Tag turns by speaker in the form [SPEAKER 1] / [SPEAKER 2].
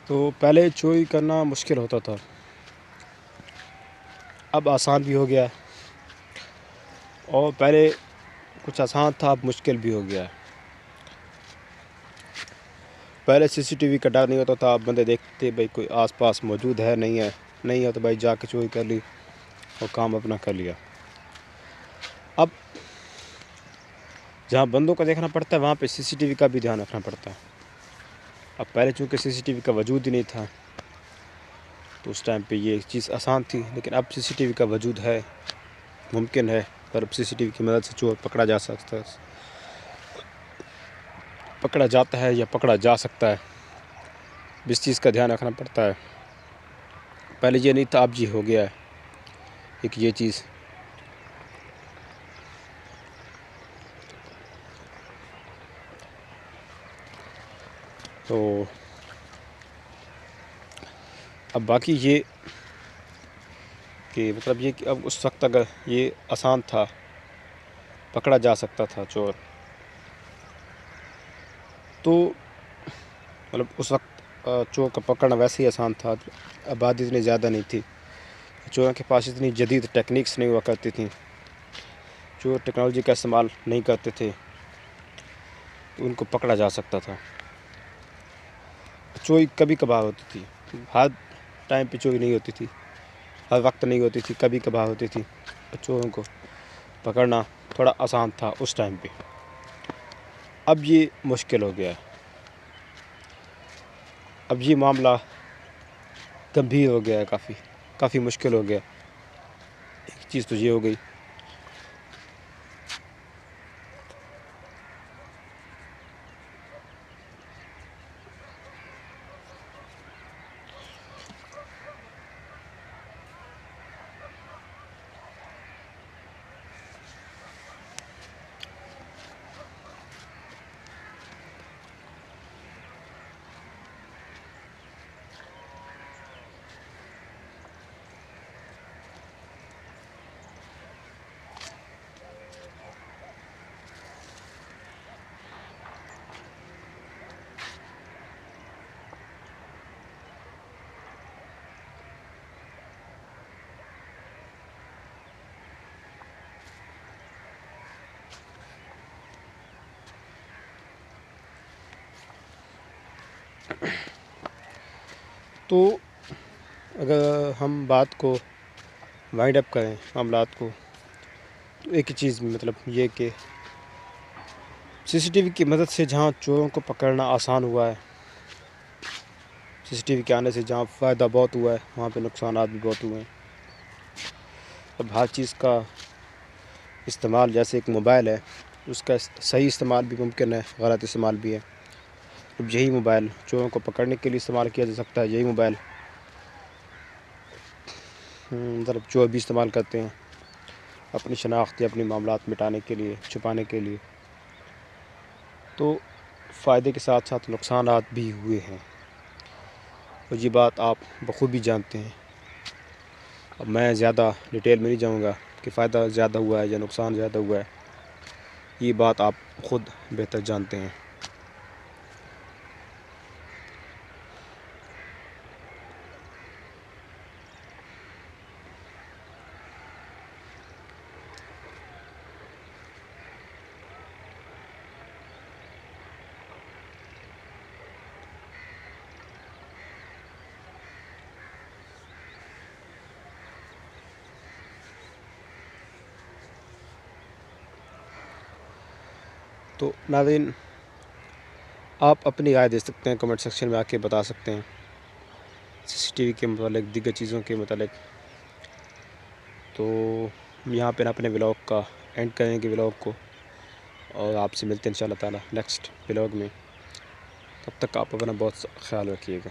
[SPEAKER 1] تو پہلے چوری کرنا مشکل ہوتا تھا، اب آسان بھی ہو گیا ہے، اور پہلے کچھ آسان تھا اب مشکل بھی ہو گیا ہے۔ پہلے سی سی ٹی وی کا ڈر نہیں ہوتا تھا، اب بندے دیکھتے بھائی کوئی آس پاس موجود ہے نہیں ہے تو بھائی جا کے چوری کر لی اور کام اپنا کر لیا۔ اب جہاں بندوں کا دیکھنا پڑتا ہے وہاں پہ سی سی ٹی وی کا بھی دھیان رکھنا پڑتا ہے۔ اب پہلے چونکہ سی سی ٹی وی کا وجود ہی نہیں تھا تو اس ٹائم پہ یہ چیز آسان تھی، لیکن اب سی سی ٹی وی کا وجود ہے، ممکن ہے، پر اب سی سی ٹی وی کی مدد سے چور پکڑا جاتا ہے یا پکڑا جا سکتا ہے۔ اس چیز کا دھیان رکھنا پڑتا ہے، پہلے یہ نہیں تھا، اب یہ ہو گیا ہے ایک یہ چیز۔ تو اب باقی یہ کہ مطلب یہ کہ اب اس وقت اگر یہ آسان تھا، پکڑا جا سکتا تھا چور، تو مطلب اس وقت چور کا پکڑنا ویسے ہی آسان تھا، آبادی اتنی زیادہ نہیں تھی، چوروں کے پاس اتنی جدید ٹیکنیکس نہیں ہوا کرتی تھیں، چور ٹیکنالوجی کا استعمال نہیں کرتے تھے تو ان کو پکڑا جا سکتا تھا۔ چوری کبھی کبھار ہوتی تھی، ہر ٹائم پہ چوری نہیں ہوتی تھی، ہر وقت نہیں ہوتی تھی، کبھی کبھار ہوتی تھی۔ چوروں کو پکڑنا تھوڑا آسان تھا اس ٹائم پہ، اب یہ مشکل ہو گیا ہے، اب یہ معاملہ گمبھیر ہو گیا ہے، کافی مشکل ہو گیا۔ ایک چیز تو یہ ہو گئی۔ تو اگر ہم بات کو وائنڈ اپ کریں، معاملات کو، تو ایک ہی چیز مطلب یہ کہ سی سی ٹی وی کی مدد سے جہاں چوروں کو پکڑنا آسان ہوا ہے، سی سی ٹی وی کے آنے سے جہاں فائدہ بہت ہوا ہے وہاں پہ نقصانات بھی بہت ہوئے ہیں۔ اب ہر چیز کا استعمال، جیسے ایک موبائل ہے، اس کا صحیح استعمال بھی ممکن ہے، غلط استعمال بھی ہے۔ اب یہی موبائل چوروں کو پکڑنے کے لیے استعمال کیا جا سکتا ہے، یہی موبائل مطلب چور بھی استعمال کرتے ہیں اپنی شناخت یا اپنے معاملات مٹانے کے لیے، چھپانے کے لیے۔ تو فائدے کے ساتھ ساتھ نقصانات بھی ہوئے ہیں، اور یہ بات آپ بخوبی جانتے ہیں۔ اب میں زیادہ ڈیٹیل میں نہیں جاؤں گا کہ فائدہ زیادہ ہوا ہے یا نقصان زیادہ ہوا ہے، یہ بات آپ خود بہتر جانتے ہیں۔ تو ناظرین، آپ اپنی رائے دے سکتے ہیں، کمنٹ سیکشن میں آ کے بتا سکتے ہیں سی سی ٹی وی کے متعلق، دیگر چیزوں کے متعلق۔ تو یہاں پہ اپنے ولاگ کا اینڈ کریں گے ولاگ کو، اور آپ سے ملتے ہیں انشاءاللہ تعالی نیکسٹ ولاگ میں۔ تب تک آپ اپنا بہت خیال رکھیے گا۔